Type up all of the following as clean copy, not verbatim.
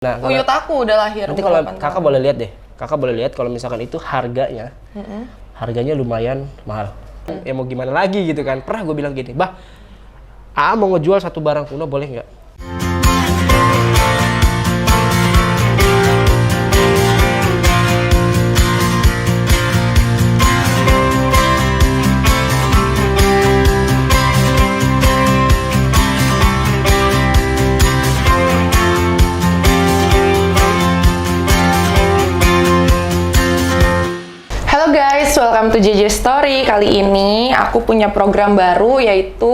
Nah, Uyut aku udah lahir. Nanti kalau kakak boleh lihat deh. Kakak boleh lihat kalau misalkan itu harganya, harganya lumayan mahal. Ya mau gimana lagi gitu kan. Pernah gue bilang gini, bah, mau ngejual satu barang kuno boleh nggak? Halo guys, welcome to JJ Story. Kali ini aku punya program baru yaitu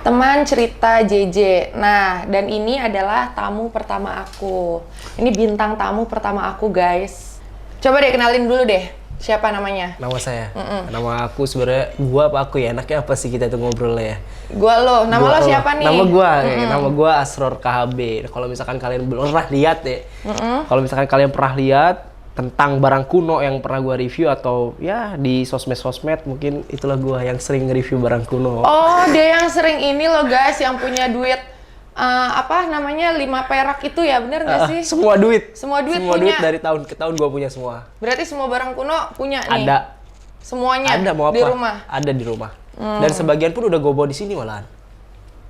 Teman Cerita JJ. Nah, dan ini adalah tamu pertama aku. Ini bintang tamu pertama aku guys. Coba deh kenalin dulu deh, siapa namanya? Nama saya? Nama aku sebenarnya gua apa aku ya? Enaknya apa sih kita tuh ngobrolnya ya? Gua lo, nama lo siapa nih? Nama gua Asror KHB. Kalau misalkan kalian belum pernah lihat ya, kalau misalkan kalian pernah lihat tentang barang kuno yang pernah gua review atau ya di sosmed mungkin itulah gua yang sering nge-review barang kuno. Oh, dia yang sering ini loh guys, yang punya duit apa namanya 5 perak itu ya, bener nggak sih? Semua duit punya. duit dari tahun ke tahun gua punya semua. Berarti semua barang kuno punya nih? Ada. Semuanya? Ada, mau apa? Di rumah? Ada di rumah. Dan sebagian pun udah gue bawa di sini malahan.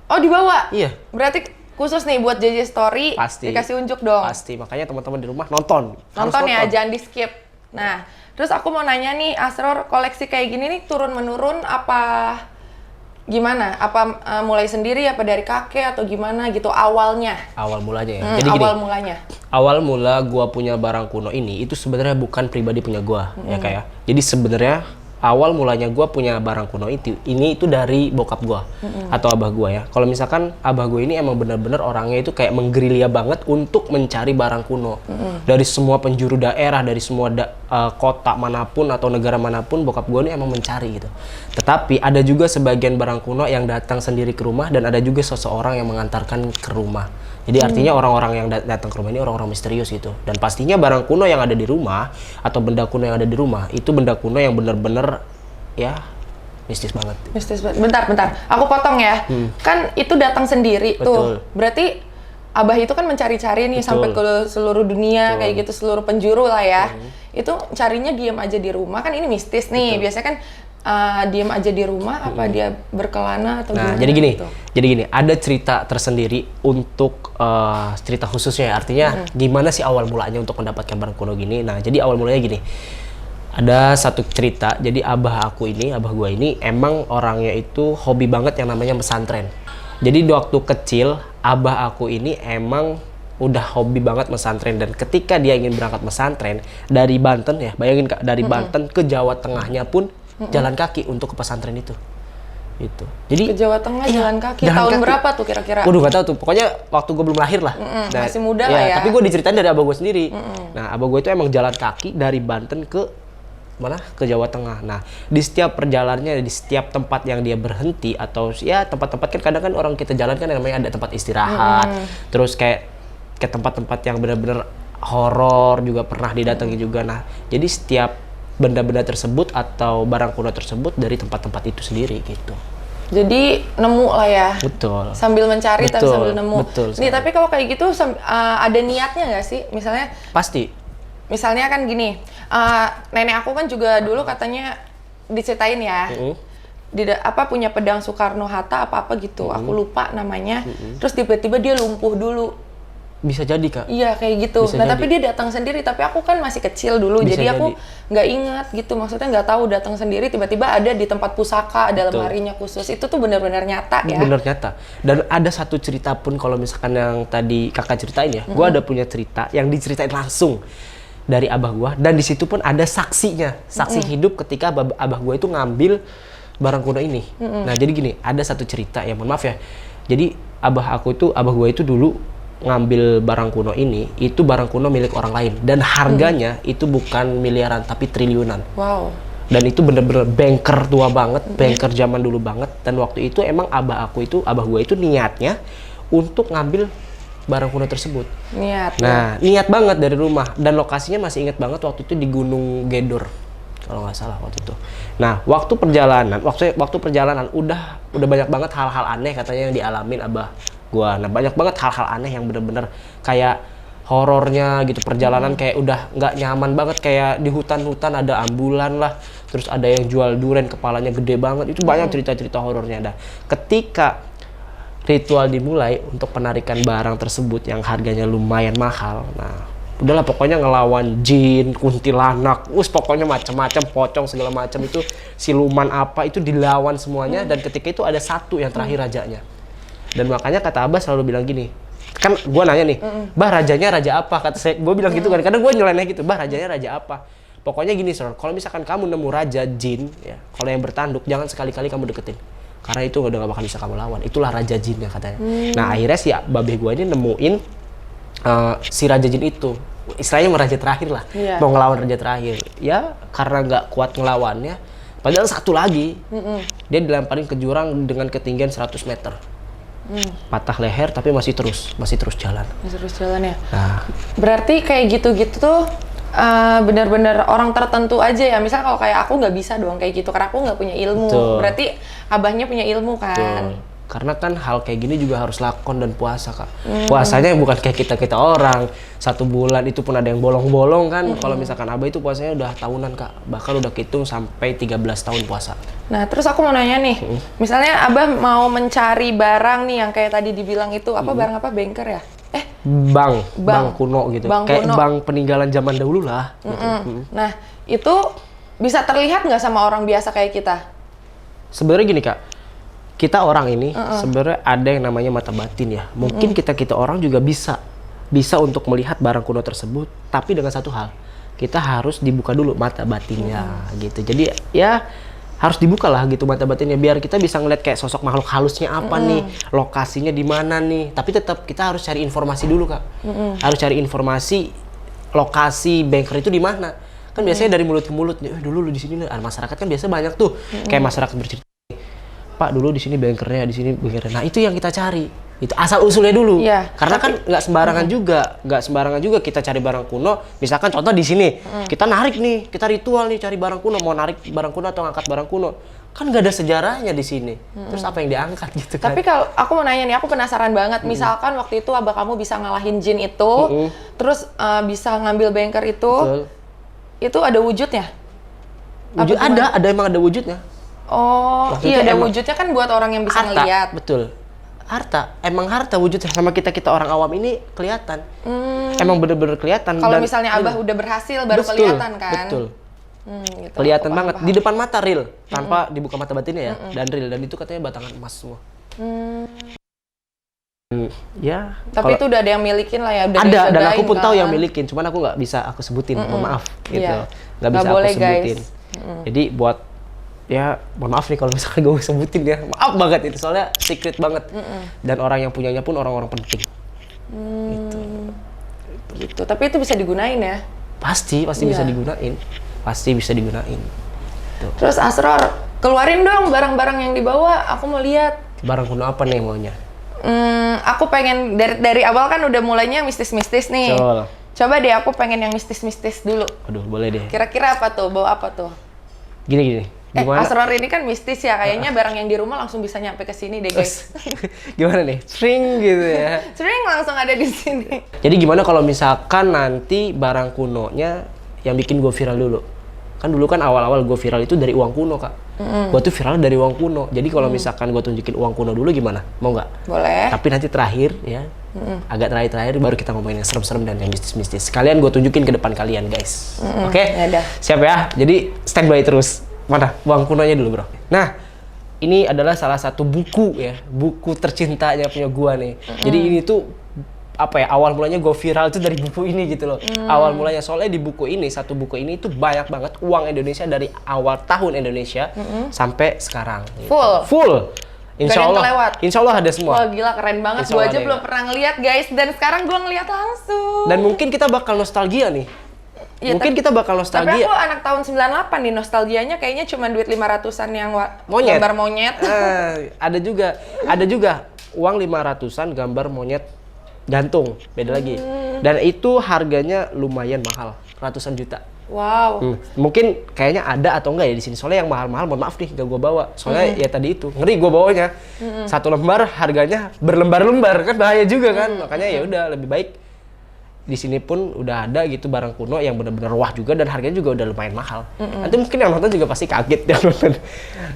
Oh, dibawa? Iya. Berarti khusus nih buat JJ Story, Pasti. dikasih unjuk dong. Pasti, makanya teman-teman di rumah nonton. Nonton ya, jangan di skip. Nah, terus aku mau nanya nih, Asror, koleksi kayak gini nih turun-menurun apa gimana? Apa mulai sendiri apa dari kakek atau gimana gitu awalnya? Awal mulanya ya. Jadi Jadi awal gini, mulanya. awal mula gua punya barang kuno ini itu sebenarnya bukan pribadi punya gua, ya kayak. Jadi sebenarnya awal mulanya gua punya barang kuno itu dari bokap gua atau abah gua ya. Kalau misalkan abah gua ini emang bener-bener orangnya itu kayak menggerilya banget untuk mencari barang kuno. Dari semua penjuru daerah, dari semua kota manapun atau negara manapun, bokap gua ini emang mencari gitu. Tetapi ada juga sebagian barang kuno yang datang sendiri ke rumah dan ada juga seseorang yang mengantarkan ke rumah. Jadi artinya orang-orang yang datang ke rumah ini orang-orang misterius gitu. Dan pastinya barang kuno yang ada di rumah atau benda kuno yang ada di rumah itu benda kuno yang bener-bener ya mistis banget. Mistis banget. Bentar. Aku potong ya. Kan itu datang sendiri tuh. Berarti abah itu kan mencari-cari nih sampai ke seluruh dunia kayak gitu, seluruh penjuru lah ya. Itu carinya diam aja di rumah, kan ini mistis nih. Biasanya kan diam aja di rumah apa dia berkelana atau gimana? Jadi gini, ada cerita tersendiri untuk cerita khususnya ya. Artinya gimana sih awal mulanya untuk mendapatkan barang kuno gini. Nah, jadi awal mulanya gini. Ada satu cerita, jadi abah gua ini emang orangnya itu hobi banget yang namanya pesantren. Jadi waktu kecil, abah aku ini emang udah hobi banget pesantren, dan ketika dia ingin berangkat pesantren dari Banten ya, bayangin Kak, dari Banten ke Jawa Tengahnya pun jalan kaki untuk ke pesantren itu. Gitu. Jadi ke Jawa Tengah jalan kaki. Tahun berapa tuh kira-kira? Waduh, gak tahu tuh. Pokoknya waktu gue belum lahir lah. Nah, masih muda lah ya. Tapi gue diceritain dari abah gue sendiri. Nah, abah gue itu emang jalan kaki dari Banten ke mana? Ke Jawa Tengah. Nah, di setiap perjalanannya, di setiap tempat yang dia berhenti atau ya tempat-tempat kan kadang kan orang kita jalan kan namanya ada tempat istirahat. Terus kayak ke tempat-tempat yang benar-benar horor juga pernah didatangi juga. Nah, jadi setiap benda-benda tersebut atau barang kuno tersebut dari tempat-tempat itu sendiri gitu. Jadi nemu lah ya. Betul. Sambil mencari tapi sambil nemu. Betul. Nih, tapi kalau kayak gitu ada niatnya nggak sih? Misalnya Pasti. Misalnya kan gini, nenek aku kan juga dulu katanya diceritain ya. Punya pedang Soekarno Hatta apa gitu. Aku lupa namanya. Terus tiba-tiba dia lumpuh dulu. Bisa jadi Kak. Iya kayak gitu. Tapi dia datang sendiri. Tapi aku kan masih kecil dulu, jadi aku nggak ingat gitu. Maksudnya nggak tahu datang sendiri. Tiba-tiba ada di tempat pusaka, ada lemarinya khusus. Itu tuh benar-benar nyata ya. Benar nyata. Dan ada satu cerita pun kalau misalkan yang tadi Kakak ceritain ya, gue ada punya cerita yang diceritain langsung dari abah gue. Dan di situ pun ada saksinya, saksi hidup ketika abah gue itu ngambil barang kuno ini. Nah jadi gini, ada satu cerita ya, mohon maaf ya. Jadi abah gue itu dulu ngambil barang kuno ini, itu barang kuno milik orang lain dan harganya itu bukan miliaran tapi triliunan. Wow. Dan itu bener-bener banker tua banget, banker zaman dulu banget. Dan waktu itu emang abah gue itu niatnya untuk ngambil barang kuno tersebut. Niat banget dari rumah, dan lokasinya masih inget banget waktu itu di Gunung Gedor kalau nggak salah waktu itu. Nah, waktu perjalanan udah banyak banget hal-hal aneh katanya yang dialamin abah gua. Nah, banyak banget hal-hal aneh yang bener-bener kayak horornya gitu, perjalanan kayak udah nggak nyaman banget, kayak di hutan-hutan ada ambulan lah, terus ada yang jual duren kepalanya gede banget, itu banyak cerita-cerita horornya. Ada ketika ritual dimulai untuk penarikan barang tersebut yang harganya lumayan mahal, nah udahlah pokoknya ngelawan jin, kuntilanak, pokoknya macam-macam, pocong segala macam itu, siluman apa itu dilawan semuanya. Dan ketika itu ada satu yang terakhir rajanya. Dan makanya kata Abah selalu bilang gini, kan gue nanya nih, Bah rajanya raja apa? Kata saya, gue bilang gitu kan, kadang gue nyeleneh gitu, Bah rajanya raja apa? Pokoknya gini Sor, kalau misalkan kamu nemu raja jin, ya, kalau yang bertanduk jangan sekali-kali kamu deketin, karena itu udah gak bakal bisa kamu lawan. Itulah raja jinnya katanya. Nah akhirnya si babe gue ini nemuin si raja jin itu, istilahnya raja terakhir lah, mau ngelawan raja terakhir. Ya karena nggak kuat ngelawannya, padahal satu lagi, dia dilemparin ke jurang dengan ketinggian 100 meter. Patah leher tapi masih terus jalan. Masih terus jalan ya. Nah, berarti kayak gitu-gitu tuh benar-benar orang tertentu aja ya. Misal kalau kayak aku nggak bisa dong kayak gitu karena aku nggak punya ilmu. Betul. Berarti abahnya punya ilmu kan. betul. Karena kan hal kayak gini juga harus lakon dan puasa Kak. Puasanya bukan kayak kita orang 1 bulan itu pun ada yang bolong-bolong kan. Kalau misalkan Abah itu puasanya udah tahunan Kak, bahkan udah hitung sampai 13 tahun puasa. Nah terus aku mau nanya nih, misalnya abah mau mencari barang nih yang kayak tadi dibilang itu apa, barang apa, banker ya? Bank kuno gitu, kayak bank peninggalan zaman dahulu lah. Nah itu bisa terlihat nggak sama orang biasa kayak kita? Sebenarnya gini Kak, kita orang ini sebenarnya ada yang namanya mata batin ya. Mungkin kita orang juga bisa untuk melihat barang kuno tersebut, tapi dengan satu hal, kita harus dibuka dulu mata batinnya gitu. Jadi ya harus dibuka lah gitu mata batinnya, biar kita bisa ngeliat kayak sosok makhluk halusnya apa nih, lokasinya di mana nih. Tapi tetap kita harus cari informasi dulu Kak. Harus cari informasi lokasi banker itu di mana. Kan biasanya dari mulut ke mulut, dulu lu di sini, masyarakat kan biasa banyak tuh kayak masyarakat bercerita, Pak dulu di sini bankernya, di sini bankernya. Nah itu yang kita cari, itu asal usulnya dulu. Karena kan nggak sembarangan juga kita cari barang kuno. Misalkan contoh di sini kita narik nih, kita ritual nih cari barang kuno, mau narik barang kuno atau ngangkat barang kuno, kan nggak ada sejarahnya di sini. Terus apa yang diangkat gitu kan? Tapi kalau aku mau nanya nih, aku penasaran banget. Misalkan waktu itu abah kamu bisa ngalahin jin itu, terus bisa ngambil banker itu ada wujudnya? Emang ada wujudnya. Oh, iya ada wujudnya kan buat orang yang bisa ngelihat. Betul. Emang harta wujudnya, sama kita orang awam ini kelihatan. Emang bener-bener kelihatan. Kalau misalnya abah udah berhasil baru kelihatan kan? Betul. Gitu, kelihatan banget di depan mata, real, tanpa dibuka mata batinnya ya, dan real, dan itu katanya batangan emas semua. Ya. Tapi itu udah ada yang milikin lah ya. Ada, dan aku pun tahu yang milikin, cuman aku nggak bisa aku sebutin, mohon maaf gitu. Nggak bisa aku sebutin. Jadi buat ya mohon maaf nih kalau misalkan gue sebutin ya, maaf banget itu, soalnya secret banget. Dan orang yang punyanya pun orang-orang penting. Gitu. Tapi itu bisa digunain ya? Pasti bisa digunain. Pasti bisa digunain. Tuh. Terus Asror, keluarin dong barang-barang yang dibawa, aku mau lihat. Barang kuno apa nih maunya? Aku pengen dari awal kan udah mulainya mistis-mistis nih. Coba deh aku pengen yang mistis-mistis dulu. Aduh, boleh deh. Kira-kira apa tuh? Bawa apa tuh? Gini. Gimana? Asror ini kan mistis ya, kayaknya barang yang di rumah langsung bisa nyampe ke sini deh guys. Gimana nih? String gitu ya. String langsung ada di sini. Jadi gimana kalau misalkan nanti barang kunonya yang bikin gue viral dulu? Kan dulu kan awal-awal gue viral itu dari uang kuno Kak. Gue tuh viral dari uang kuno. Jadi kalau misalkan gue tunjukin uang kuno dulu gimana? Mau nggak? Boleh. Tapi nanti terakhir ya, agak terakhir baru kita ngomongin yang serem-serem dan yang mistis-mistis. Kalian gue tunjukin ke depan kalian guys. Oke? Siap ya? Jadi standby terus. Mana? Uang kunonya dulu bro. Nah, ini adalah salah satu buku ya, buku tercintanya punya gua nih. Jadi ini tuh apa ya, awal mulanya gue viral tuh dari buku ini gitu loh. Awal mulanya, soalnya di buku ini, satu buku ini tuh banyak banget uang Indonesia dari awal tahun Indonesia sampai sekarang. Gitu. Full. Insya Allah ada semua. Wah gila, keren banget. Gue aja belum pernah ngeliat guys, dan sekarang gue ngeliat langsung. Dan mungkin kita bakal nostalgia nih. Ya, mungkin kita bakal nostalgia. Tapi aku anak tahun 98 nih, nostalgianya kayaknya cuma duit 500-an yang gambar monyet. Ada juga uang 500-an gambar monyet gantung, beda lagi. Dan itu harganya lumayan mahal, ratusan juta. Wow. Mungkin kayaknya ada atau enggak ya di sini. Soalnya yang mahal-mahal, mohon maaf nih, gak gue bawa. Soalnya ya tadi itu ngeri gue bawanya. Satu lembar harganya berlembar-lembar, kan bahaya juga kan. Makanya ya udah lebih baik di sini pun udah ada gitu barang kuno yang benar-benar wah juga dan harganya juga udah lumayan mahal. Nanti mungkin yang nonton juga pasti kaget yang nonton.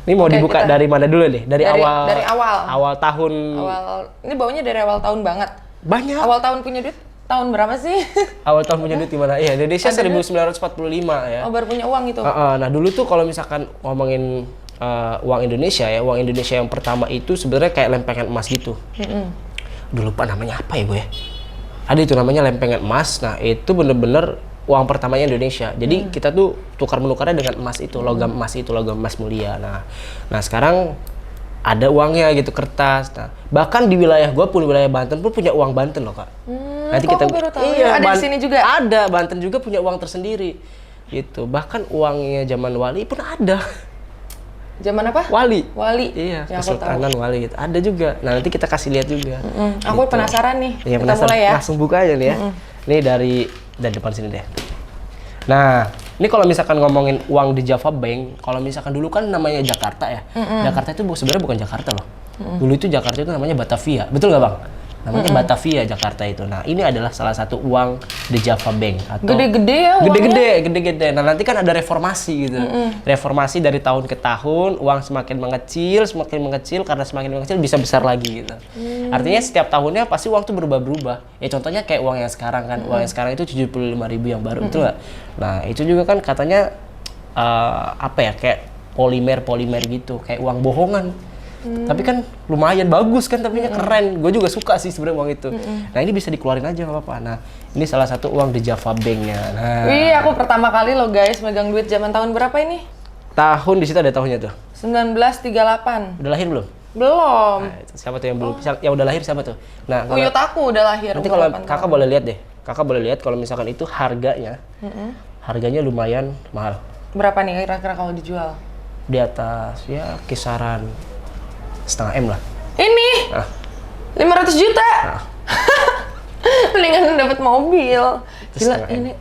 Ini mau dibuka dari mana dulu nih? Dari awal. Awal tahun. Ini baunya dari awal tahun banget. Banyak. Awal tahun punya duit tahun berapa sih? Awal tahun punya duit gimana? Iya, Indonesia 1945 ya. Oh, baru punya uang itu. Nah, dulu tuh kalau misalkan ngomongin uang Indonesia ya, uang Indonesia yang pertama itu sebenarnya kayak lempengan emas gitu. Dulu lupa namanya apa ya gue ya? Ada itu namanya lempengan emas. Nah, itu bener-bener uang pertamanya Indonesia. Jadi kita tuh tukar menukarnya dengan emas itu, logam emas mulia. Nah sekarang ada uangnya gitu, kertas. Nah, bahkan di wilayah gua pun, wilayah Banten pun punya uang Banten loh, Kak. Nanti kita baru tahu. Iya, ada di sini juga. Ada, Banten juga punya uang tersendiri. Gitu. Bahkan uangnya zaman Wali pun ada. Zaman apa? Wali. Ya, Iya, Kesultanan Wali gitu. Ada juga. Nah, nanti kita kasih lihat juga. Aku penasaran nih. Ya, kita mulai ya. Langsung buka aja nih ya. Ini dari depan sini deh. Nah, ini kalau misalkan ngomongin uang di Java Bank, kalau misalkan dulu kan namanya Jakarta ya. Jakarta itu sebenarnya bukan Jakarta loh. Dulu itu Jakarta itu namanya Batavia. Betul nggak, Bang? Namanya Batavia Jakarta itu. Nah, ini adalah salah satu uang di Java Bank atau gede-gede ya uangnya. Gede-gede. Nah, nanti kan ada reformasi gitu. Reformasi dari tahun ke tahun, uang semakin mengecil karena semakin mengecil bisa besar lagi gitu. Artinya setiap tahunnya pasti uang tuh berubah-berubah. Ya contohnya kayak uang yang sekarang kan. Uang yang sekarang itu 75.000 yang baru, betul nggak? Nah, itu juga kan katanya apa ya, kayak polimer gitu, kayak uang bohongan. Tapi kan lumayan bagus kan, tapi keren. Gue juga suka sih sebenarnya uang itu. Nah, ini bisa dikeluarin aja nggak apa-apa. Nah, ini salah satu uang di Java Bank-nya. Nah, Wih, aku pertama kali loh guys megang duit zaman tahun berapa ini? tahun di situ ada tahunnya tuh. 1938. Udah lahir belum? Belum. Nah, siapa tuh yang belum? Yang udah lahir siapa tuh? Nah, Uyut aku udah lahir. nanti kalau kakak boleh lihat deh. Kakak boleh lihat kalau misalkan itu harganya. Harganya lumayan mahal. Berapa nih kira-kira kalau dijual? Di atas ya kisaran setengah M lah. Ini 500 juta. Nah. Mendingan dapat mobil. Gila setengah ini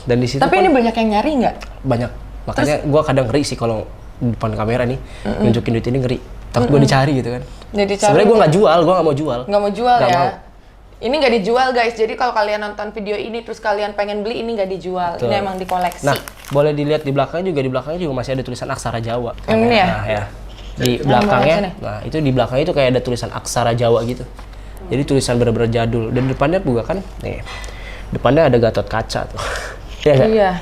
Dan di situ Tapi ini banyak yang nyari nggak? banyak. Makanya gue kadang ngeri sih kalau di depan kamera nih nunjukin duit ini, ngeri. Takut gue dicari gitu kan. Jadi sebenarnya gue nggak jual, gue nggak mau jual. Nggak mau jual Nggak ya? mau. Ini nggak dijual guys. Jadi kalau kalian nonton video ini terus kalian pengen beli, ini nggak dijual. Betul. Ini emang dikoleksi. Nah, boleh dilihat di belakangnya juga masih ada tulisan aksara Jawa. Yang ini ya? Nah, ya. Di belakangnya, nah itu di belakangnya itu kayak ada tulisan aksara Jawa gitu. Jadi tulisan bener-bener jadul. Dan depannya juga kan, nih, depannya ada Gatot Kaca tuh. Iya.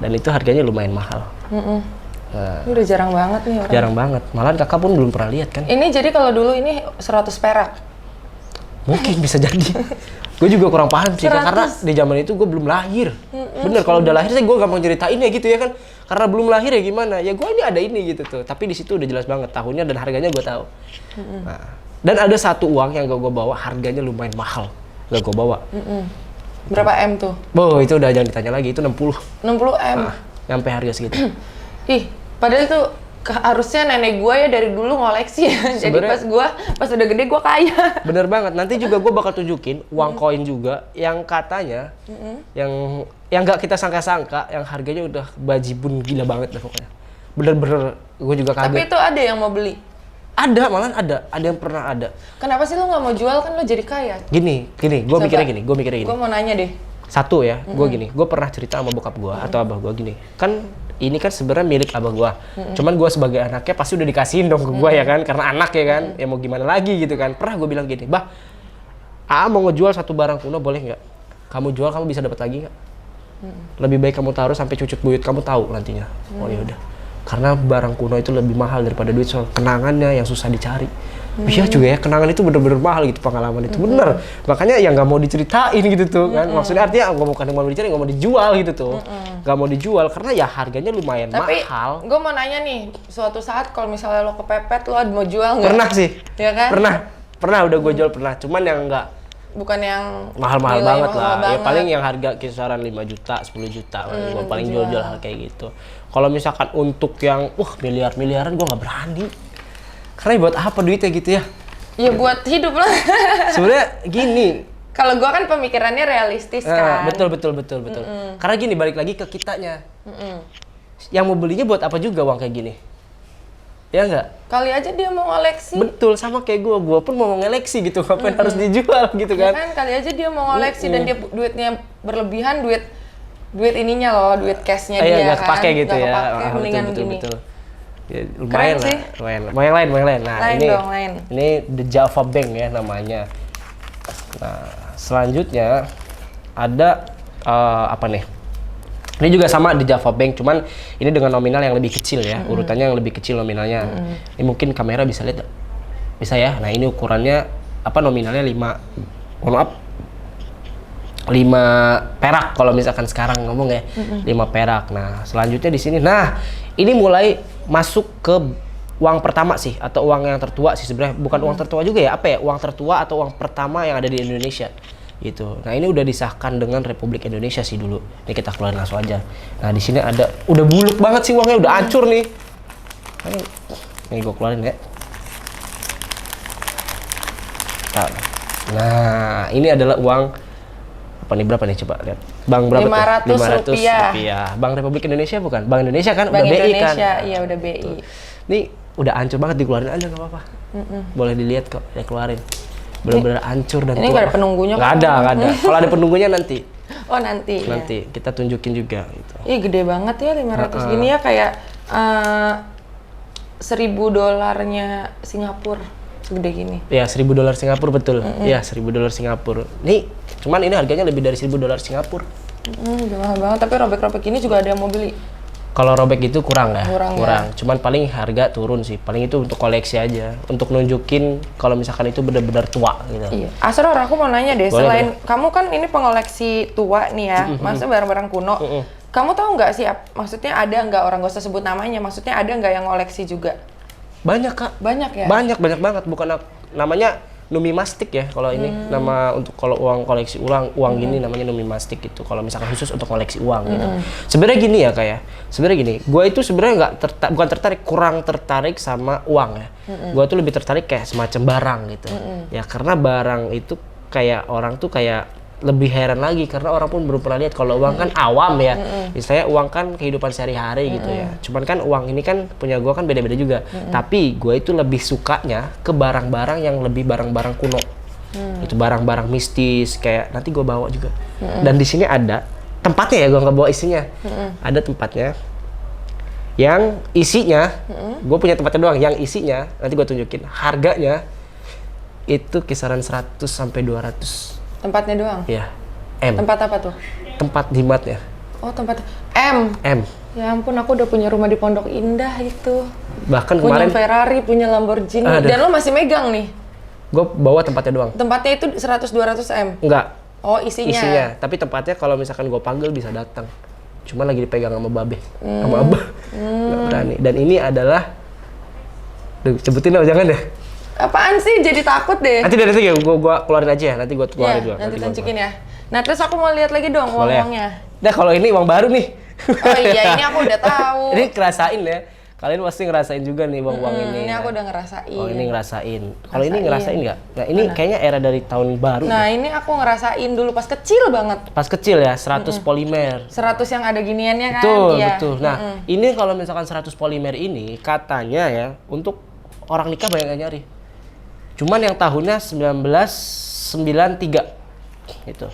Dan itu harganya lumayan mahal. Ini udah jarang banget nih orang. Jarang banget. Malahan kakak pun belum pernah lihat kan. Ini jadi kalau dulu ini 100 perak. Mungkin bisa jadi. Gue juga kurang paham sih, karena di zaman itu gue belum lahir. Bener, kalau udah lahir sih gue gak mau ceritain ya gitu ya kan. Karena belum lahir ya gimana, ya gue ini ada ini gitu tuh. Tapi di situ udah jelas banget tahunnya dan harganya gue tahu. Nah, dan ada satu uang yang gak gue bawa, harganya lumayan mahal. Gak gue bawa. Berapa M tuh? Boh, itu udah jangan ditanya lagi, itu 60. 60 M. Nah, nyampe harga segitu. Ih, padahal itu harusnya nenek gue ya dari dulu ngoleksi ya. Jadi pas udah gede gue kaya. Bener banget. Nanti juga gue bakal tunjukin uang koin juga yang katanya yang nggak kita sangka-sangka, yang harganya udah bajibun gila banget deh pokoknya. Bener-bener gue juga kaget. Tapi itu ada yang mau beli? Ada, malahan ada yang pernah ada. Kenapa sih lu nggak mau jual, kan lu jadi kaya? Gini, gue mikirnya gini. Gue mau nanya deh. Satu ya, gue pernah cerita sama bokap gue atau abah gue gini. Kan ini kan sebenarnya milik abah gue. Cuman gue sebagai anaknya pasti udah dikasihin dong ke gue ya kan, karena anak ya kan. Ya mau gimana lagi gitu kan. Pernah gue bilang gini, "Bah, mau ngejual satu barang kuno boleh nggak? Kamu jual kamu bisa dapat lagi nggak? Lebih baik kamu taruh sampai cucut buyut kamu tahu nantinya." Oh ya udah. Karena barang kuno itu lebih mahal daripada duit, soal kenangannya yang susah dicari. Iya juga ya, kenangan itu bener-bener mahal gitu, pengalaman itu bener. Makanya yang nggak mau diceritain gitu tuh kan. Maksudnya artinya bukan yang mau diceritain, nggak mau dijual gitu tuh. Nggak mau dijual karena ya harganya lumayan Tapi, mahal. gue mau nanya nih, suatu saat kalau misalnya lo kepepet, lo mau jual nggak? Pernah sih. Ya kan? Pernah udah gue jual pernah. Cuman yang nggak bukan yang mahal-mahal nilai banget mahal lah. banget. Ya paling yang harga kisaran 5 juta, 10 juta. Gue paling jual hal kayak gitu. Kalau misalkan untuk yang miliar-miliaran gue nggak berani. Karena buat apa duitnya gitu ya? Ya buat hidup lah. Sebenarnya gini. Kalau gue kan pemikirannya realistis kan. Betul. Karena gini, balik lagi ke kitanya. Yang mau belinya buat apa juga uang kayak gini? Ya nggak? Kali aja dia mau ngoleksi. Betul, sama kayak gue pun mau ngeleksi gitu, ngapain harus dijual gitu Ya kan? kan kali aja dia mau ngoleksi dan dia duitnya berlebihan, duit ininya loh, duit cashnya dia Nggak kan. kepake gitu Nggak ya. kepake, mendingan gini. Betul. Ya, Keren lumayan sih. lah, lumayan. Mau yang lain. Nah, Lain ini dong, lain. ini The Java Bank ya namanya. Nah, selanjutnya ada apa nih? Ini juga sama di Java Bank, cuman ini dengan nominal yang lebih kecil ya, urutannya yang lebih kecil nominalnya. Ini mungkin kamera bisa lihat, bisa ya. Nah ini ukurannya apa nominalnya 5 perak kalau misalkan sekarang ngomong ya, 5 perak. Nah selanjutnya di sini, nah ini mulai masuk ke uang pertama sih atau uang yang tertua sih sebenarnya, bukan uang tertua juga ya, apa ya, uang tertua atau uang pertama yang ada di Indonesia gitu. Nah ini udah disahkan dengan Republik Indonesia sih dulu. Ini kita keluarin langsung aja. Nah di sini ada, udah buluk banget sih uangnya, udah hancur nih. Ini gue keluarin ya. Nah ini adalah uang apa nih, berapa nih coba lihat. Bank berapa? 500 rupiah. Bank Republik Indonesia bukan? Bank Indonesia kan? Bank Udah BI kan? Indonesia, iya udah BI. Ini udah hancur banget, dikeluarin aja nggak apa-apa. Boleh dilihat kok, ya keluarin. Benar-benar hancur dan Ini nggak ada penunggunya nggak kan? ada. Kalau ada penunggunya nanti Oh nanti kita tunjukin juga gitu. Ih gede banget ya 500 gini ya, kayak $1.000 Singapura segede gini. Ya $1.000 Singapura betul. Ya $1.000 Singapura. Nih cuman ini harganya lebih dari $1.000 Singapura. Udah mahal banget, tapi robek-robek ini juga ada yang mau beli. Kalau robek itu kurang ya, Kurang. Cuman paling harga turun sih. Paling itu untuk koleksi aja, untuk nunjukin kalau misalkan itu benar-benar tua gitu. Iya. Asror, aku mau nanya deh, Boleh, selain kamu kan ini pengoleksi tua nih ya, maksudnya barang-barang kuno. Kamu tahu nggak sih, maksudnya ada nggak, orang gak usah sebut namanya, maksudnya ada nggak yang ngoleksi juga? Banyak kak. Banyak ya? Banyak banget. Bukan namanya numismatik ya kalau ini, nama untuk kalau uang koleksi uang gini namanya numismatik gitu. Kalau misalkan khusus untuk koleksi uang gitu. Sebenarnya gini ya kayak, sebenarnya gini, gue itu sebenarnya kurang tertarik sama uang ya. Gue tuh lebih tertarik kayak semacam barang gitu. Ya karena barang itu kayak orang tuh kayak lebih heran lagi karena orang pun belum pernah lihat. Kalau uang kan awam ya, misalnya uang kan kehidupan sehari-hari gitu ya. Cuman kan uang ini kan punya gue kan beda-beda juga. Tapi gue itu lebih sukanya ke barang-barang yang lebih barang-barang kuno. Itu barang-barang mistis kayak nanti gue bawa juga. Dan di sini ada tempatnya ya, gue nggak bawa isinya. Ada tempatnya yang isinya, gue punya tempatnya doang. Yang isinya nanti gue tunjukin harganya itu kisaran 100 sampai 200. Tempatnya doang? Iya, M. Tempat apa tuh? Tempat jimatnya. Oh tempat M. Ya ampun, aku udah punya rumah di Pondok Indah itu. Bahkan Punya kemarin Ferrari, punya Lamborghini. Dan lo masih megang nih? gue bawa tempatnya doang. Tempatnya itu 100-200 M? Enggak. Oh isinya? Tapi tempatnya kalau misalkan gue panggil bisa datang. Cuma lagi dipegang sama babe, sama abah. Nggak berani. Dan ini adalah, duh, sebutin dong, jangan deh. Apaan sih? Jadi takut deh. Nanti gue keluarin aja ya. Nanti gue keluarin dulu. Nanti tunjukin ya. Nah terus aku mau lihat lagi dong uang-uangnya. Nah kalau ini uang baru nih. Oh iya, ini aku udah tahu. Ini ngerasain ya. Kalian pasti ngerasain juga nih uang ini. Ini aku udah ngerasain. Oh ini ngerasain. Kalau ini ngerasain nggak? Nah ini kayaknya era dari tahun baru. Nah ini aku ngerasain dulu pas kecil banget. Pas kecil ya, 100 polimer. 100 yang ada giniannya kan? Betul. Nah ini kalau misalkan 100 polimer ini katanya ya untuk orang nikah banyak yang nyari. Cuman yang tahunnya 1993 gitu.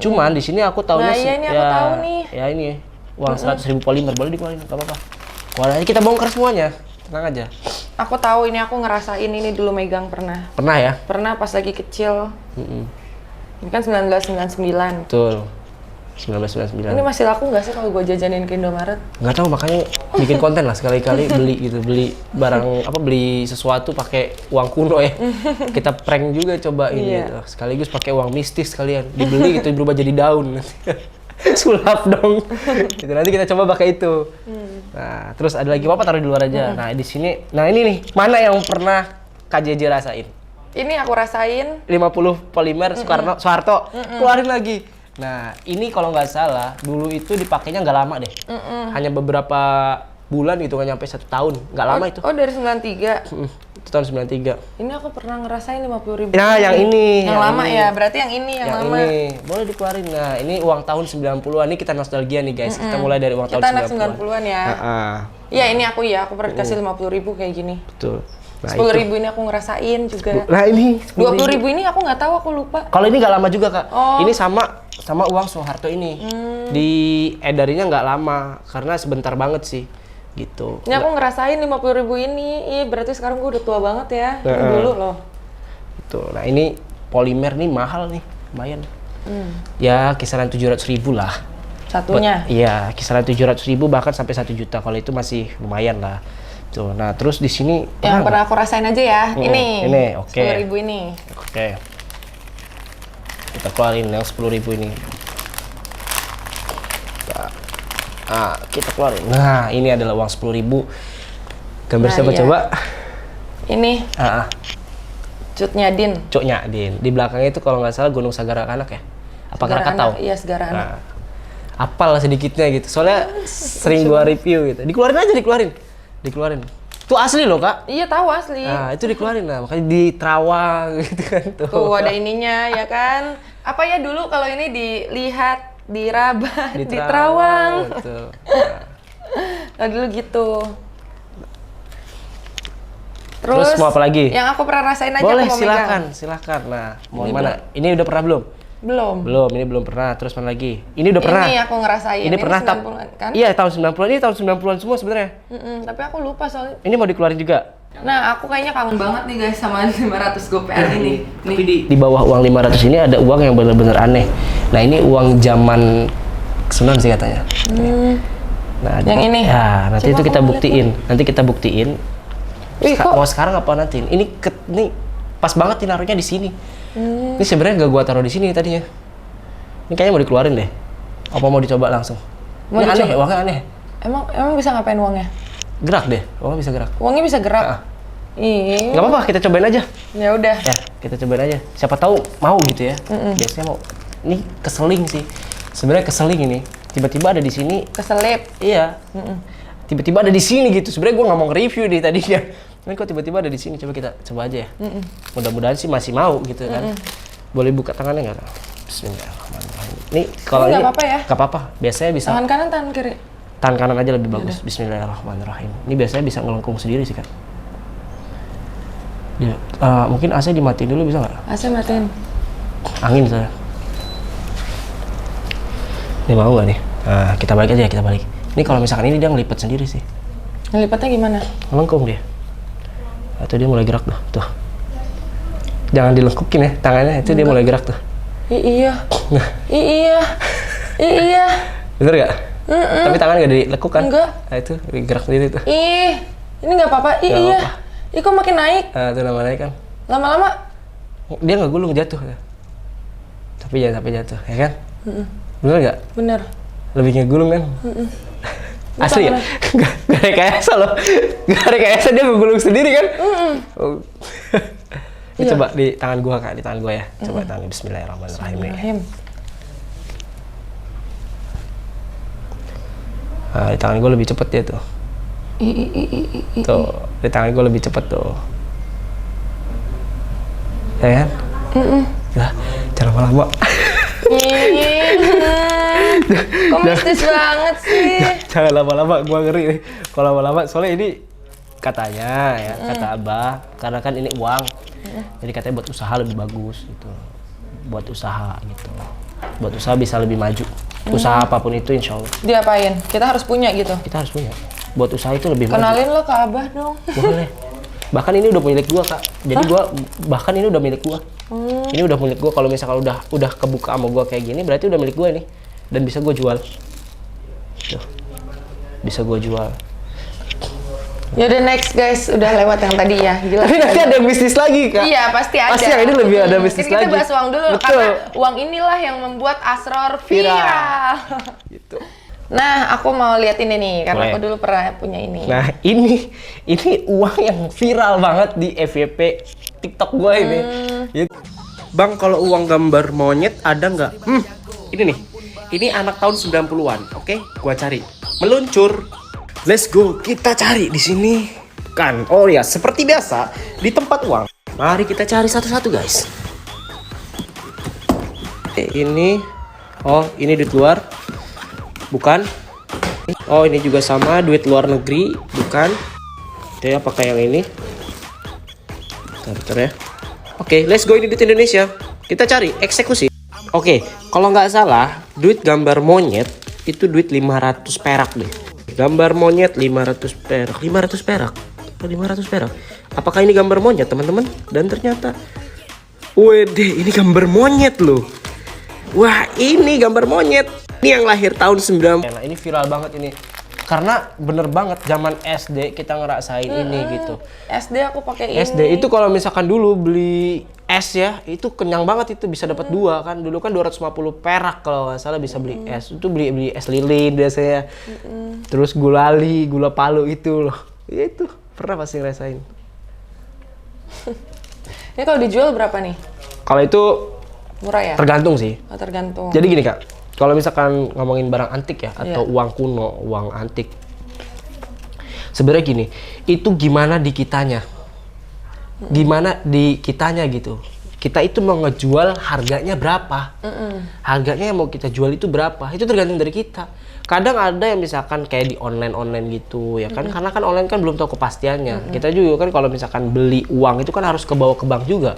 Cuman di sini aku tahunya nah, iya, ini aku tahu nih. Ya ini uang 100.000 polimer, boleh dikeluarin, enggak apa-apa. Keluarin aja, kita bongkar semuanya. Tenang aja. Aku tahu ini, aku ngerasain ini dulu megang pernah. Pernah ya? Pernah pas lagi kecil. Ini kan 1999. Betul. 1999. Ini masih laku nggak sih kalau gue jajanin ke Indomaret? Nggak tahu, makanya bikin konten lah sekali-kali beli gitu, beli barang apa, beli sesuatu pakai uang kuno ya. Kita prank juga coba ini gitu. Sekaligus pakai uang mistis kalian, dibeli gitu berubah jadi daun. Sulap dong. Gitu, nanti kita coba pakai itu. Nah, terus ada lagi apa, taruh di luar aja. Nah, di sini. Nah, ini nih, mana yang pernah Kak JJ rasain? Ini aku rasain 50 polimer Soeharto. Keluarin lagi. Nah, ini kalau nggak salah dulu itu dipakainya nggak lama deh. Hanya beberapa bulan gitu, nggak nyampe 1 tahun, nggak lama itu. Oh dari 93. Itu tahun 93. Ini aku pernah ngerasain 50.000. Nah, yang ini. Yang lama ini. Ya, berarti yang ini yang lama. Ini boleh dikeluarin. Nah, ini uang tahun 90-an. Ini kita nostalgia nih, guys. Kita mulai dari uang tahun 90-an. Kita anak 90-an ya. Iya, ini aku pernah dikasih 50.000 kayak gini. Betul. Nah, 10.000 ini aku ngerasain juga. Nah, ini 20.000 ini aku nggak tahu, aku lupa. Kalau ini nggak lama juga, Kak. Ini sama uang Soeharto ini. Diedarinya nggak lama karena sebentar banget sih. Gitu. Ini aku ngerasain 50.000 ini. Berarti sekarang gue udah tua banget ya. Dulu loh. Betul. Nah, ini polimer nih mahal nih, lumayan. Ya, kisaran 700.000 lah. Satunya? Iya, kisaran 700.000 bahkan sampai 1 juta. Kalau itu masih lumayan lah. Tuh, nah terus di sini yang pernah aku rasain aja ya. Ini, oke. 10.000 ini. Oke. Kita keluarin yang 10.000 ini. Kita keluarin. Nah, ini adalah uang 10.000. Gambar siapa coba? Ini. Cutnya Din. Cuknya Din. Di belakangnya itu kalau nggak salah Gunung Sagara Anak ya? Apa Krakatau? Iya, Segara Anak. Apal lah sedikitnya gitu. Soalnya sering gua review gitu. Dikeluarin aja, dikeluarin. Itu asli loh, Kak. Iya, tahu asli. Nah, itu dikeluarin lah. Makanya di Terawang gitu kan tuh. Tuh ada ininya ya kan. Apa ya dulu kalau ini dilihat diraba di Terawang. Betul. Nah, dulu gitu. Terus mau apa lagi? Yang aku pernah rasain aja. Boleh, aku mau silakan. Nah, mau yang mana? Ini udah pernah belum? Belum, ini belum pernah. Terus mana lagi? Ini udah pernah. Ini aku ngerasain. Ini pernah 90-an kan? Iya, tahun 90-an. Ini tahun 90-an semua sebenarnya. Tapi aku lupa soalnya. Ini mau dikeluarin juga. Nah, aku kayaknya kangen banget nih guys sama 500 GoPR ini. Tapi di bawah uang 500 ini ada uang yang benar-benar aneh. Nah, ini uang zaman Sunan sih katanya. Nah, yang ini. Ya, nanti itu kita buktiin. Nanti kita buktiin. Mau sekarang apa nanti? Ini pas banget naruhnya di sini. Ini sebenarnya nggak gua taruh di sini tadinya. Ini kayaknya mau dikeluarin deh. Apa mau dicoba langsung? Ini aneh, uangnya aneh. Emang bisa ngapain uangnya? Gerak deh, uangnya bisa gerak. Uangnya bisa gerak. Nggak apa-apa, kita cobain aja. Ya udah. Ya, kita cobain aja. Siapa tahu mau gitu ya. Biasanya mau. Ini keseling sih. Sebenarnya keseling ini. Tiba-tiba ada di sini. Keselip. Iya. Tiba-tiba ada di sini gitu. Sebenarnya gua nggak mau nge-review nih tadinya. Tapi kok tiba-tiba ada di sini. Coba kita coba aja ya. Mudah-mudahan sih masih mau gitu kan. Boleh buka tangannya nggak? Bismillahirrahmanirrahim. Nih kalau ini nggak apa-apa ya? Nggak apa-apa. Biasanya bisa. Tangan kanan, tangan kiri. Tangan kanan aja lebih bagus. Bismillahirrahmanirrahim. Ini biasanya bisa ngelengkung sendiri sih kan. Ya, mungkin AC dimatiin dulu bisa nggak? AC matiin. Angin saya. Ini mau nggak nih? Nah, kita balik aja ya, kita balik. Ini kalau misalkan ini dia ngelipet sendiri sih. Ngelipatnya gimana? Melengkung dia. Atau dia mulai gerak tuh. Jangan dilengkukin ya tangannya, itu dia mulai gerak tuh. Iya. Nah. Iya. Bener gak? Tapi tangan gak dilekuk kan? Enggak. Nah itu gerak sendiri tuh. Ini nggak apa-apa. Iya. Ih, kok makin naik? Nah itu namanya kan. Lama-lama? Dia nggak gulung, jatuh. Tapi jangan sampai jatuh, ya kan? Bener gak? Bener. Lebih ngegulung kan? Asli ya? Gak rekayasa loh. Gak rekayasa, dia ngegulung sendiri kan? Oh. Ini Iya. coba di tangan gua, Kak, di tangan gua ya. Coba tangan. Bismillahirrahmanirrahim nih. Nah, di tangan gua lebih cepet dia tuh. Tuh, di tangan gua lebih cepet tuh. Ya kan? Lah, jangan lama-lama. Kok mistis banget sih? Jangan lama-lama, gua ngeri nih. Kalau lama-lama, soalnya ini katanya ya, kata Abah, karena kan ini uang. Jadi katanya buat usaha lebih bagus gitu. Buat usaha gitu. Buat usaha bisa lebih maju. Usaha apapun itu insya Allah. Diapain? Kita harus punya gitu? Kita harus punya. Buat usaha itu lebih maju. Kenalin lo ke Abah dong. Boleh. Bahkan ini udah milik gua, Kak. Jadi bahkan ini udah milik gua. Ini udah milik gua. Kalau misalkan udah kebuka sama gua kayak gini, berarti udah milik gua nih. Dan bisa gua jual. Tuh. Bisa gua jual. Yaudah next guys, udah lewat yang tadi ya. Jelas. Tapi nanti ada bisnis lagi, Kak. Iya, pasti ada. Pasti yang ini lebih ada bisnis lagi. Kita bahas uang dulu, betul. karena uang inilah yang membuat Asror viral. Gitu. Nah, aku mau lihat ini nih, karena Boleh. aku dulu pernah punya ini. Nah, ini uang yang viral banget di FYP TikTok gue ini. Bang, kalau uang gambar monyet ada nggak? Ini nih. Ini anak tahun 90-an, oke? Gua cari. Meluncur. Let's go, kita cari di sini. Kan, oh ya, seperti biasa di tempat uang. Mari kita cari satu-satu, guys. Ini, oh ini duit luar, bukan? Oh ini juga sama, duit luar negeri, bukan? Oke, apakah yang ini? Bentar ya. Oke, let's go, ini duit Indonesia. Kita cari, eksekusi. Oke, kalau nggak salah, duit gambar monyet itu duit 500 perak deh. Gambar monyet 500 perak. 500 perak. 500 perak. Apakah ini gambar monyet, teman-teman? Dan ternyata wede, ini gambar monyet loh. Wah, ini gambar monyet. Ini yang lahir tahun 90. Nah, ini viral banget ini. Karena bener banget zaman SD kita ngerasain ini gitu. SD aku pakai ini. SD itu kalau misalkan dulu beli es ya, itu kenyang banget, itu bisa dapat dua kan. Dulu kan 250 perak kalau nggak salah bisa beli es. Itu beli es lilin biasanya. Terus gulali, gula palu itu loh. Ya itu pernah pasti ngerasain. Ini kalau dijual berapa nih? Kalau itu Murah ya? tergantung sih. Oh, tergantung. Jadi gini Kak. Kalau misalkan ngomongin barang antik ya, atau uang kuno, uang antik. Sebenarnya gini, itu gimana di kitanya. Gimana di kitanya gitu. Kita itu mau ngejual harganya berapa. Harganya yang mau kita jual itu berapa. Itu tergantung dari kita. Kadang ada yang misalkan kayak di online gitu ya kan. Karena kan online kan belum tahu kepastiannya. Kita juga kan kalau misalkan beli uang itu kan harus kebawa ke bank juga.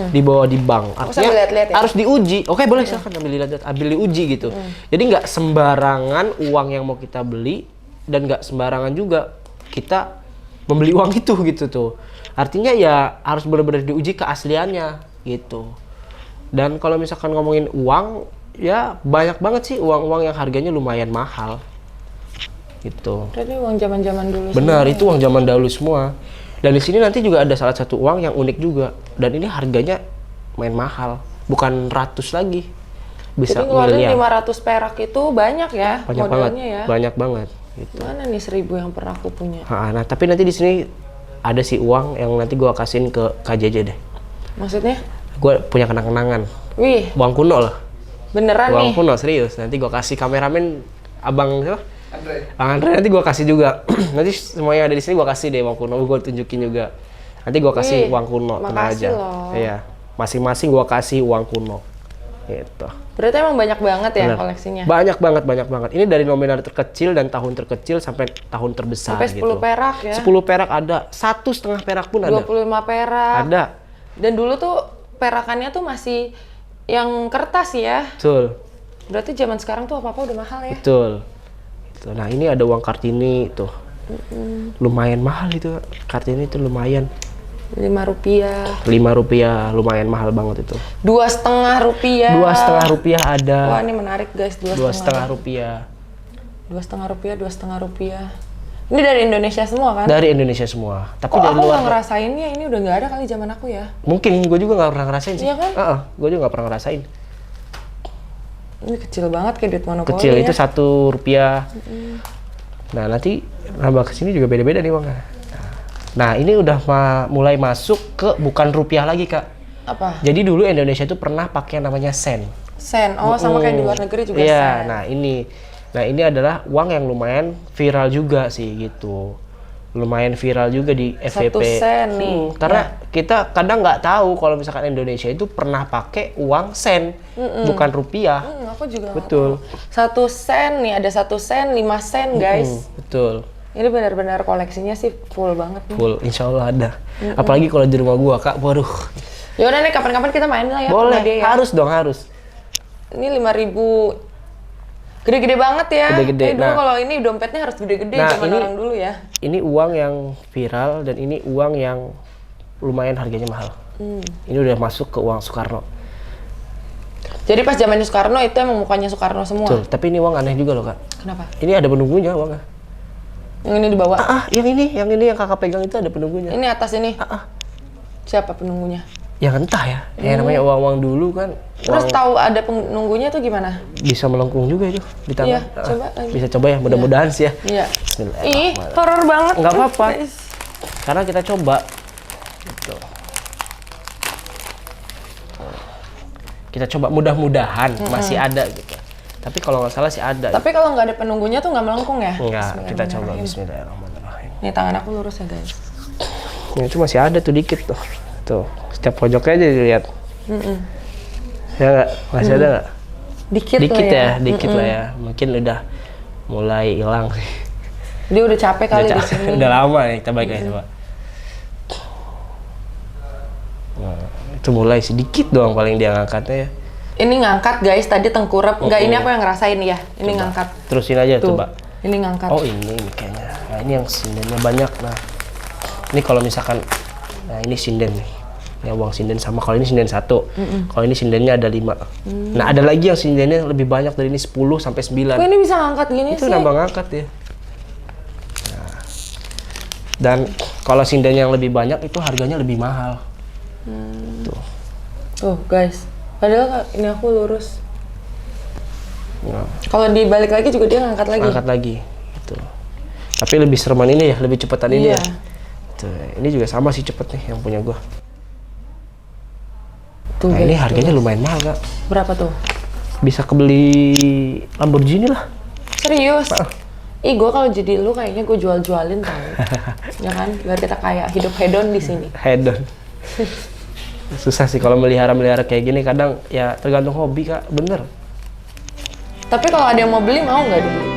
Dibawa di bank. Artinya lihat-lihat ya? harus diuji. Oke, boleh silakan ambil diuji gitu. Jadi nggak sembarangan uang yang mau kita beli dan nggak sembarangan juga kita membeli uang itu gitu tuh. Artinya ya harus benar-benar diuji keasliannya gitu. Dan kalau misalkan ngomongin uang, ya banyak banget sih uang-uang yang harganya lumayan mahal gitu. Berarti uang zaman-zaman dulu. Benar, itu uang zaman dahulu semua. Dan di sini nanti juga ada salah satu uang yang unik juga. Dan ini harganya main mahal, bukan ratus lagi. Bisa jadi ngeluarin miliar. 500 perak itu banyak ya Banyak modalnya banget, ya. banyak banget. Gitu. Mana nih 1000 yang pernah aku punya? Nah, tapi nanti di sini ada sih uang yang nanti gua kasihin ke KJJ deh. Maksudnya? Gue punya kenang-kenangan. Wih, Uang kuno loh. beneran Uang nih. kuno serius. Nanti gua kasih kameramen abang siapa? Bang Andre nanti gua kasih juga. Nanti semuanya ada di sini gua kasih deh uang kuno. Gua tunjukin juga. Nanti gua kasih uang kuno, tenang aja. loh. Iya. Masing-masing gua kasih uang kuno. Gitu. Berarti emang banyak banget ya Bener. koleksinya? Banyak banget. Ini dari nominal terkecil dan tahun terkecil sampai tahun terbesar Sampai 10 gitu. perak ya? 10 perak ada. 1,5 perak pun ada. 25 perak. Ada. Dan dulu tuh perakannya tuh masih yang kertas ya? Betul. Berarti zaman sekarang tuh apa-apa udah mahal ya? Betul. Gitu. Nah ini ada uang Kartini tuh. Lumayan mahal itu. Kartini itu lumayan. 5 rupiah. 5 rupiah lumayan mahal banget itu. 2,5 rupiah. 2,5 rupiah ada. Wah ini menarik guys, 2,5 rupiah. 2,5 rupiah, 2,5 rupiah. Ini dari Indonesia semua kan? Dari Indonesia semua. Tapi Kok dari aku luar. nggak ngerasainnya, ini udah nggak ada kali zaman aku ya? Mungkin gue juga nggak pernah ngerasain sih. Iya kan? Gue juga nggak pernah ngerasain. Ini kecil banget kayak duit monopoli Kecil ya? itu 1 rupiah. Nah nanti nambah kesini juga beda-beda nih uangnya. Nah ini udah mulai masuk ke bukan rupiah lagi Kak. Apa? Jadi dulu Indonesia itu pernah pakai namanya sen. Sen. Oh sama kayak di luar negeri juga sen. Iya, nah ini adalah uang yang lumayan viral juga sih gitu. Lumayan viral juga di FVP. 1 sen nih. Karena kita kadang nggak tahu kalau misalkan Indonesia itu pernah pakai uang sen, bukan rupiah. Aku juga nggak Betul. tahu. 1 sen nih, ada 1 sen, 5 sen guys. Betul. Ini benar-benar koleksinya sih full banget nih. Full, insya Allah ada. Apalagi kalau di rumah gua Kak, waduh. Ya udah nih kapan-kapan kita main lah ya. Boleh, sama dia ya. harus dong, harus. Ini 5.000. Gede-gede banget ya. Gede-gede. Dulu Nah. kalau ini dompetnya harus gede-gede Nah, zaman ini- orang dulu ya. Ini uang yang viral dan ini uang yang lumayan harganya mahal. Ini udah masuk ke uang Soekarno. Jadi pas zamannya Soekarno itu emang mukanya Soekarno semua. Betul, tapi ini uang aneh juga loh Kak. Kenapa? Ini ada penunggunya uangnya. Yang ini dibawa. Yang ini yang kakak pegang itu ada penunggunya. Ini atas ini. Siapa penunggunya? Yang entah ya, yang namanya uang-uang dulu kan. Terus tahu ada penunggunya tuh gimana? Bisa melengkung juga itu di tangan. Iya, coba lagi. Bisa coba ya, mudah-mudahan sih ya. Iya. Bismillahirrahmanirrahim. Ih, horor banget. Nggak apa-apa. guys. Karena kita coba. Gitu. Kita coba mudah-mudahan masih ada gitu. Tapi kalau nggak salah sih ada. Tapi kalau nggak ada penunggunya tuh nggak melengkung ya? Enggak, kita coba Bismillahirrahmanirrahim. bismillahirrahmanirrahim. Nih tangan aku lurus ya guys. Itu masih ada tuh dikit tuh. Tuh, setiap pojoknya aja dilihat. Ya nggak? Masih ada nggak? Dikit Dikit lah ya, dikit lah ya. Mungkin udah mulai hilang sih. Dia udah capek kali Udah di sini. udah lama nih, kita balik lagi coba. Nah, itu mulai sedikit doang paling dia ngangkatnya ya. Ini ngangkat guys, tadi tengkurap. Enggak, ini aku yang ngerasain ya. Ini ngangkat. Terusin aja Tuh, coba. ini ngangkat. Oh ini kayaknya. Nah ini yang sindennya banyak. Nah ini kalau misalkan, nah ini sinden nih. Ya uang sinden sama. Kalau ini sinden 1. Kalau ini sindennya ada 5. Nah ada lagi yang sindennya lebih banyak dari ini 10 sampai 9. Kok ini bisa ngangkat gini Itu sih? nambah ngangkat ya. Nah. Dan kalau sinden yang lebih banyak itu harganya lebih mahal. Tuh. Tuh guys, padahal ini aku lurus. Nah, Kalau dibalik lagi juga dia ngangkat lagi. angkat lagi. Gitu. Tapi lebih sereman ini ya, lebih cepetan ini Iya. ya. Tuh, ini juga sama sih cepet nih yang punya gua. Tuh, Nah guys, ini harganya lumayan mahal Kak. berapa tuh? Bisa kebeli Lamborghini lah. Serius? Ih, gue kalau jadi lu kayaknya gue jual-jualin tau. Ya kan? Biar kita kayak hidup hedon di sini. Hedon. Susah sih kalau melihara kayak gini, kadang ya tergantung hobi Kak, bener. Tapi kalau ada yang mau beli, mau nggak dibeli?